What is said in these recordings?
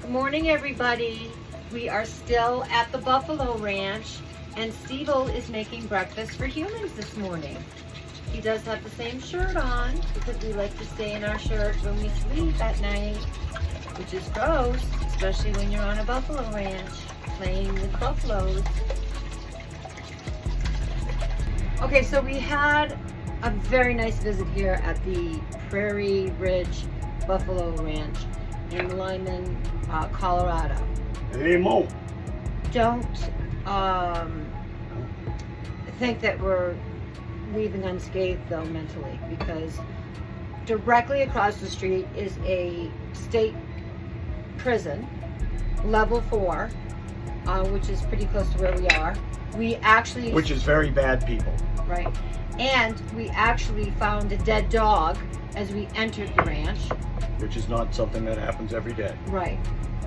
Good morning, everybody. We are still at the Buffalo Ranch, and Steve-O is making breakfast for humans this morning. He does have the same shirt on because we like to stay in our shirt when we sleep at night, which is gross, especially when you're on a buffalo ranch playing with buffaloes. Okay, so we had a very nice visit here at the Prairie Ridge Buffalo Ranch in Lyman, Colorado. Hey, Mo. Don't think that we're leaving unscathed though mentally, because directly across the street is a state prison, level 4, which is pretty close to where we are. We actually, Which is very bad people. right, and we actually found a dead dog as we entered the ranch. Which is not something that happens every day. Right,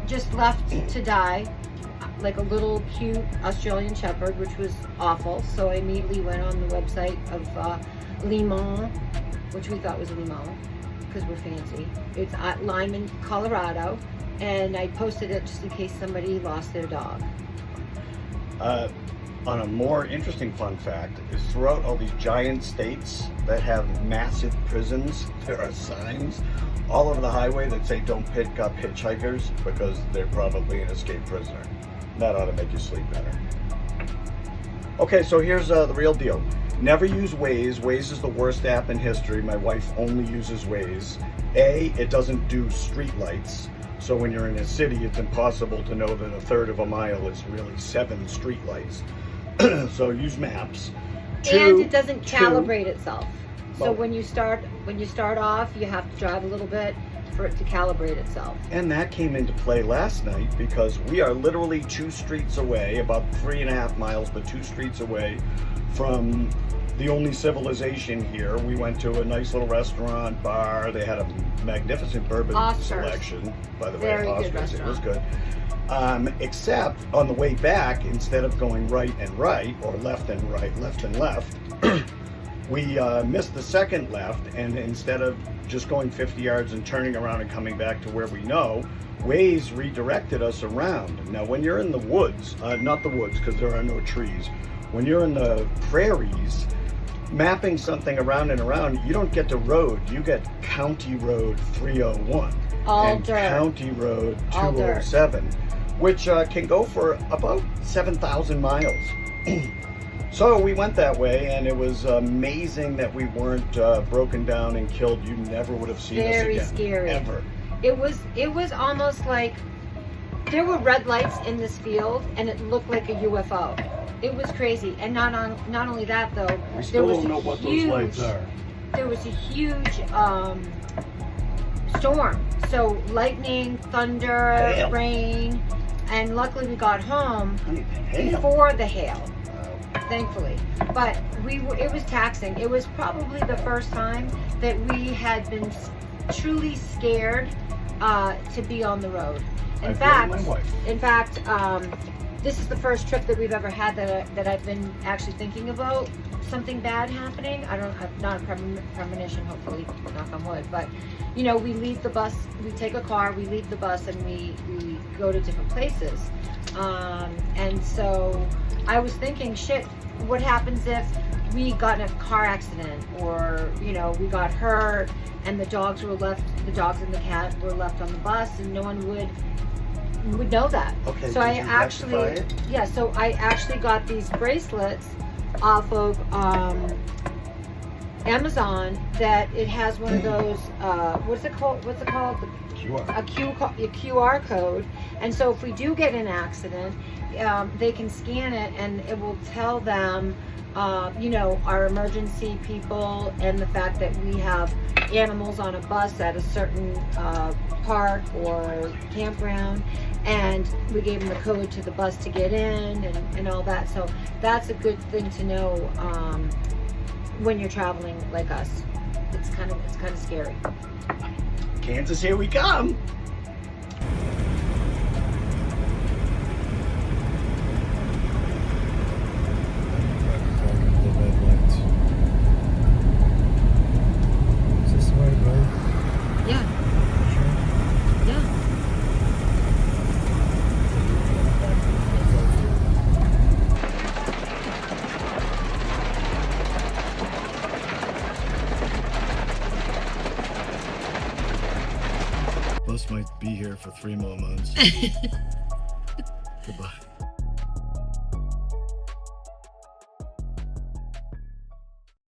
just left to die, like a little cute Australian Shepherd, which was awful. So I immediately went on the website of Limon, which we thought was Limon because we're fancy. It's at Lyman, Colorado, and I posted it just in case somebody lost their dog. On a more interesting fun fact is throughout all these giant states that have massive prisons, there are signs all over the highway that say don't pick up hitchhikers because they're probably an escaped prisoner. That ought to make you sleep better. Okay, so here's the real deal. Never use Waze. Waze is the worst app in history. My wife only uses Waze. A, it doesn't do street lights. So when you're in a city, it's impossible to know that a third of a mile is really 7 street lights. So use maps. And it doesn't calibrate itself. So Well, when you start off, you have to drive a little bit for it to calibrate itself. and that came into play last night because we are literally 2 streets away, about 3.5 miles, but 2 streets away from the only civilization here. We went to a nice little restaurant, bar. They had a magnificent bourbon Oscars. selection, by the way. Very good Oscars. It was restaurant. good. Except on the way back, instead of going right and right, or left and right, left and left, we missed the second left, and instead of just going 50 yards and turning around and coming back to where we know, Waze redirected us around. Now, when you're in the woods, not the woods because there are no trees, when you're in the prairies, mapping something around and around, you don't get to road, you get County Road 301 All and dirt. County Road All dirt. 207, which can go for about 7,000 miles. So we went that way, and it was amazing that we weren't broken down and killed. You never would have seen us Very again. scary. Ever. It was almost like there were red lights in this field, and it looked like a UFO. It was crazy. And not only that though, We there still was don't a know what those huge, lights are. there was a huge storm. So lightning, thunder, Hail. rain, and luckily we got home Honey, hail. before the hail, thankfully. But it was taxing. It was probably the first time that we had been truly scared to be on the road. I blame my wife. In fact, this is the first trip that we've ever had that I've been actually thinking about something bad happening. Not a premonition, hopefully, knock on wood, but you know, we leave the bus, we take a car, we leave the bus, and we go to different places. And so I was thinking, shit, what happens if we got in a car accident, or you know, we got hurt and the dogs and the cat were left on the bus, and no one would know that. Okay, So did I you actually, rectify it? yeah, so I actually got these bracelets off of Amazon, that it has one of those, what's it called? The QR. a QR code. And so if we do get in an accident, they can scan it and it will tell them, you know, our emergency people, and the fact that we have animals on a bus at a certain park or campground, and we gave them the code to the bus to get in, and all that. So that's a good thing to know when you're traveling like us. It's kind of scary. Kansas, here we come. Yeah. Yeah. Alice might be here for 3 more months.